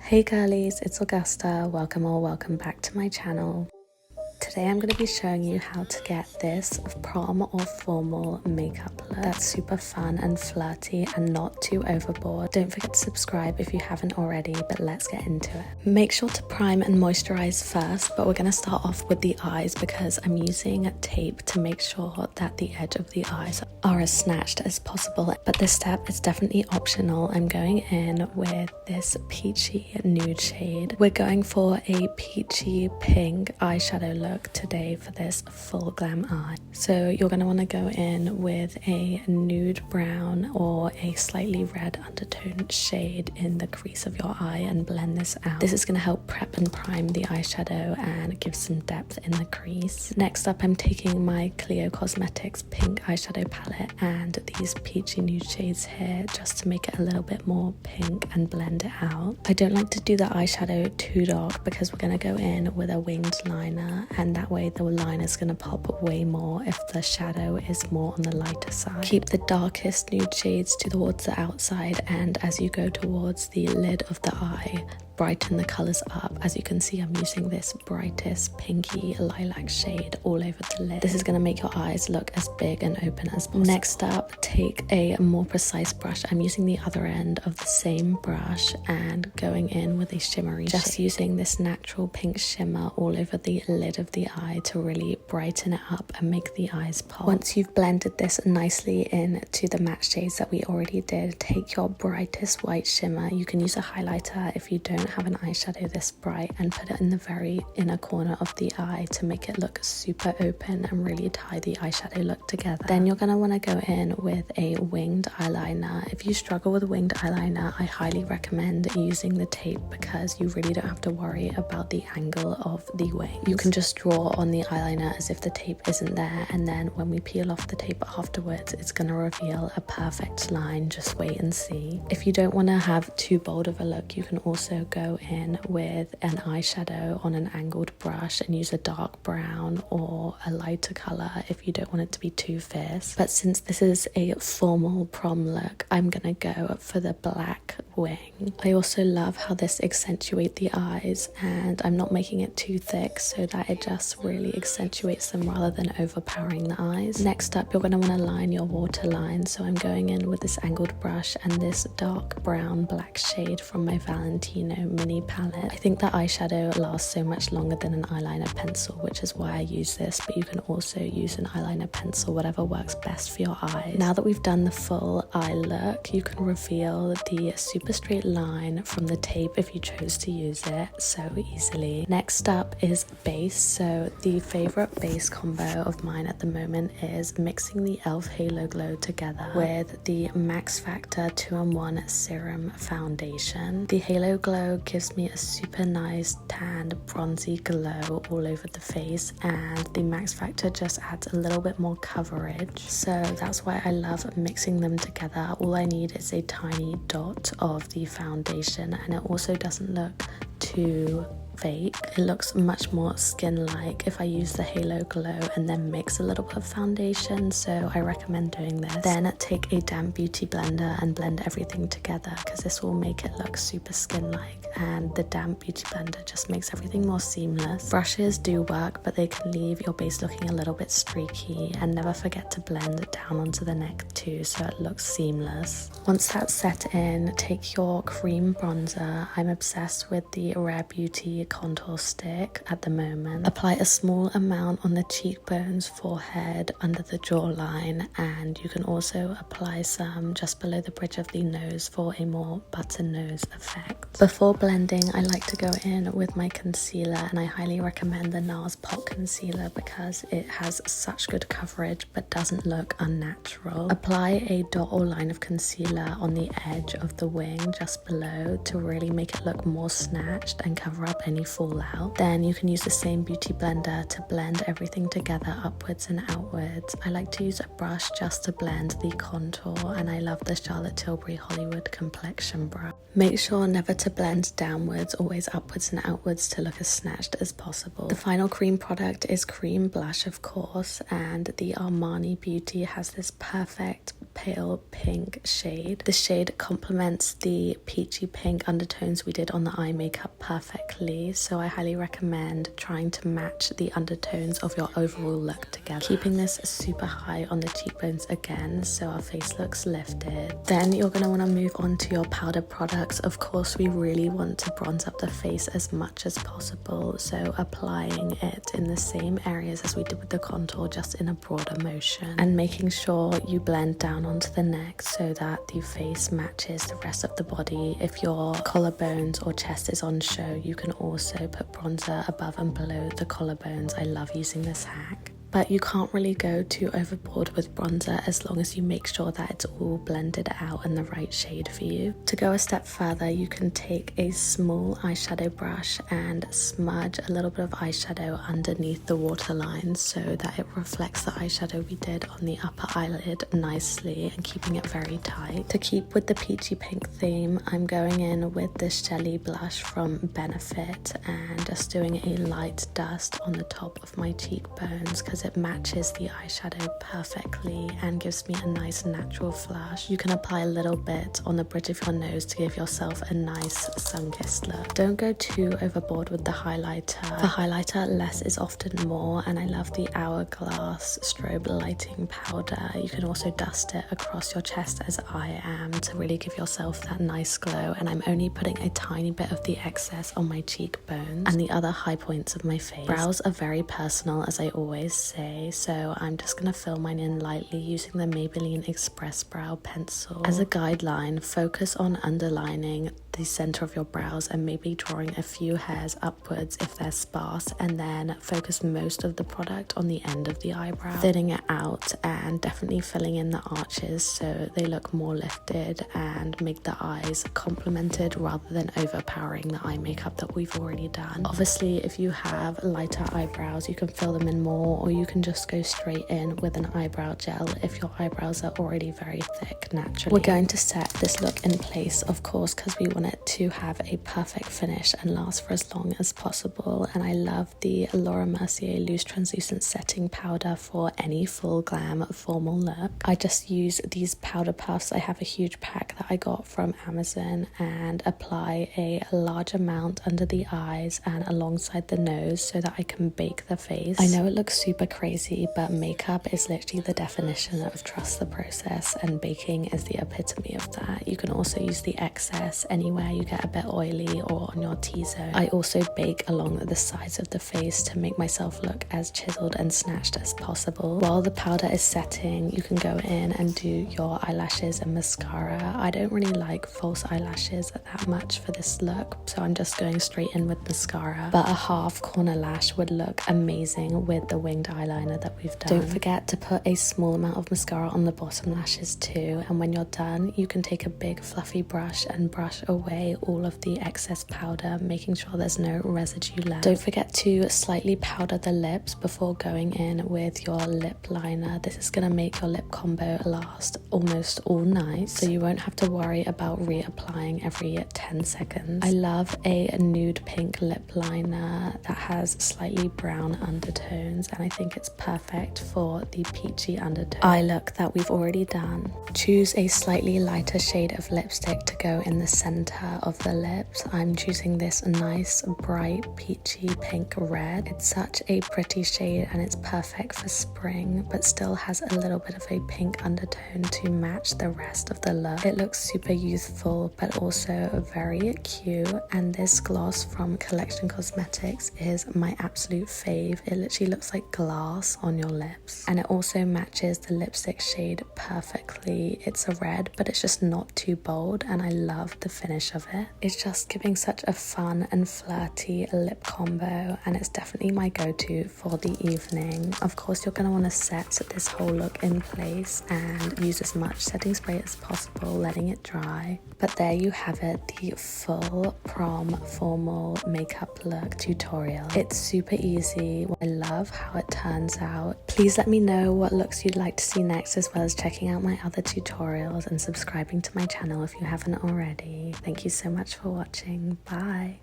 Hey girlies, it's Augusta. Welcome or welcome back to my channel. Today I'm going to be showing you how to get this prom or formal makeup look that's super fun and flirty and not too overboard. Don't forget to subscribe if you haven't already, but let's get into it. Make sure to prime and moisturize first, but we're going to start off with the eyes because I'm using tape to make sure that the edge of the eyes are as snatched as possible. But this step is definitely optional. I'm going in with this peachy nude shade. We're going for a peachy pink eyeshadow look today for this full glam eye. So you're going to want to go in with a nude brown or a slightly red undertone shade in the crease of your eye and blend this out. This is going to help prep and prime the eyeshadow and give some depth in the crease. Next up, I'm taking my Clio Cosmetics pink eyeshadow palette and these peachy nude shades here just to make it a little bit more pink and blend it out. I don't like to do the eyeshadow too dark because we're going to go in with a winged liner, and that way the liner is going to pop way more if the shadow is more on the lighter side. Keep the darkest nude shades towards the outside, and as you go towards the lid of the eye, brighten the colors up. As you can see, I'm using this brightest pinky lilac shade all over the lid. This is going to make your eyes look as big and open as possible. Next up, take a more precise brush. I'm using the other end of the same brush and going in with a shimmery shade. Just using this natural pink shimmer all over the lid of the eye to really brighten it up and make the eyes pop. Once you've blended this nicely into the matte shades that we already did, take your brightest white shimmer. You can use a highlighter if you don't have an eyeshadow this bright, and put it in the very inner corner of the eye to make it look super open and really tie the eyeshadow look together. Then you're going to want to go in with a winged eyeliner. If you struggle with winged eyeliner, I highly recommend using the tape because you really don't have to worry about the angle of the wing. You can just draw on the eyeliner as if the tape isn't there, and then when we peel off the tape afterwards, it's going to reveal a perfect line. Just wait and see. If you don't want to have too bold of a look, you can also go in with an eyeshadow on an angled brush and use a dark brown or a lighter color if you don't want it to be too fierce. But since this is a formal prom look, I'm gonna go for the black wing. I also love how this accentuates the eyes, and I'm not making it too thick so that it just really accentuates them rather than overpowering the eyes. Next up, you're gonna want to line your waterline, so I'm going in with this angled brush and this dark brown black shade from my Valentino mini palette. I think the eyeshadow lasts so much longer than an eyeliner pencil, which is why I use this, but you can also use an eyeliner pencil, whatever works best for your eyes. Now that we've done the full eye look, you can reveal the super straight line from the tape if you chose to use it so easily. Next up is base. So the favorite base combo of mine at the moment is mixing the e.l.f. Halo Glow together with the Max Factor 2-in-1 Serum Foundation. The Halo Glow gives me a super nice tanned bronzy glow all over the face, and the Max Factor just adds a little bit more coverage, so that's why I love mixing them together. All I need is a tiny dot of the foundation, and it also doesn't look too fake. It looks much more skin-like if I use the Halo Glow and then mix a little bit of foundation, so I recommend doing this. Then take a damp beauty blender and blend everything together because this will make it look super skin-like, and the damp beauty blender just makes everything more seamless. Brushes do work, but they can leave your base looking a little bit streaky, and never forget to blend it down onto the neck too so it looks seamless. Once that's set in, take your cream bronzer. I'm obsessed with the Rare Beauty contour stick at the moment. Apply a small amount on the cheekbones, forehead, under the jawline, and you can also apply some just below the bridge of the nose for a more button nose effect. Before blending, I like to go in with my concealer, and I highly recommend the NARS Pot Concealer because it has such good coverage but doesn't look unnatural. Apply a dot or line of concealer on the edge of the wing just below to really make it look more snatched and cover up any any fallout. Then you can use the same beauty blender to blend everything together upwards and outwards. I like to use a brush just to blend the contour, and I love the Charlotte Tilbury Hollywood complexion brush. Make sure never to blend downwards, always upwards and outwards to look as snatched as possible. The final cream product is cream blush, of course, and the Armani Beauty has this perfect pale pink shade. The shade complements the peachy pink undertones we did on the eye makeup perfectly, so I highly recommend trying to match the undertones of your overall look together. Keeping this super high on the cheekbones again so our face looks lifted. Then you're going to want to move on to your powder products. Of course, we really want to bronze up the face as much as possible, so applying it in the same areas as we did with the contour, just in a broader motion, and making sure you blend down onto the neck so that the face matches the rest of the body. If your collarbones or chest is on show, you can also put bronzer above and below the collarbones. I love using this hack. But you can't really go too overboard with bronzer as long as you make sure that it's all blended out in the right shade for you. To go a step further, you can take a small eyeshadow brush and smudge a little bit of eyeshadow underneath the waterline so that it reflects the eyeshadow we did on the upper eyelid nicely and keeping it very tight. To keep with the peachy pink theme, I'm going in with this jelly blush from Benefit and just doing a light dust on the top of my cheekbones because it matches the eyeshadow perfectly and gives me a nice natural flush. You can apply a little bit on the bridge of your nose to give yourself a nice sun-kissed look. Don't go too overboard with the highlighter. For highlighter, less is often more, and I love the Hourglass strobe lighting powder. You can also dust it across your chest as I am to really give yourself that nice glow, and I'm only putting a tiny bit of the excess on my cheekbones and the other high points of my face. Brows are very personal, as I always say, so I'm just going to fill mine in lightly using the Maybelline Express Brow Pencil. As a guideline, focus on underlining the center of your brows and maybe drawing a few hairs upwards if they're sparse, and then focus most of the product on the end of the eyebrow, thinning it out and definitely filling in the arches so they look more lifted and make the eyes complemented rather than overpowering the eye makeup that we've already done. Obviously, if you have lighter eyebrows, you can fill them in more, or you can just go straight in with an eyebrow gel if your eyebrows are already very thick naturally. We're going to set this look in place, of course, because we want it to have a perfect finish and last for as long as possible, and I love the Laura Mercier Loose Translucent Setting Powder for any full glam formal look. I just use these powder puffs. I have a huge pack that I got from Amazon and apply a large amount under the eyes and alongside the nose so that I can bake the face. I know it looks super crazy, but makeup is literally the definition of trust the process, and baking is the epitome of that. You can also use the excess anywhere you get a bit oily or on your T-zone. I also bake along the sides of the face to make myself look as chiseled and snatched as possible. While the powder is setting, you can go in and do your eyelashes and mascara. I don't really like false eyelashes that much for this look, so I'm just going straight in with mascara, but a half corner lash would look amazing with the winged eyeliner that we've done. Don't forget to put a small amount of mascara on the bottom lashes too, and when you're done, you can take a big fluffy brush and brush away all of the excess powder, making sure there's no residue left. Don't forget to slightly powder the lips before going in with your lip liner. This is going to make your lip combo last almost all night, so you won't have to worry about reapplying every 10 seconds. I love a nude pink lip liner that has slightly brown undertones, and I think it's perfect for the peachy undertone eye look that we've already done. Choose a slightly lighter shade of lipstick to go in the center of the lips. I'm choosing this nice bright peachy pink red. It's such a pretty shade and it's perfect for spring, but still has a little bit of a pink undertone to match the rest of the look. It looks super youthful but also very cute, and this gloss from Clio Cosmetics is my absolute fave. It literally looks like glass on your lips, and it also matches the lipstick shade perfectly. It's a red, but it's just not too bold, and I love the finish finish of it. It's just giving such a fun and flirty lip combo, and it's definitely my go-to for the evening. Of course, you're going to want to set this whole look in place and use as much setting spray as possible, letting it dry. But there you have it, the full prom formal makeup look tutorial. It's super easy. I love how it turns out. Please let me know what looks you'd like to see next, as well as checking out my other tutorials and subscribing to my channel if you haven't already. Thank you so much for watching. Bye.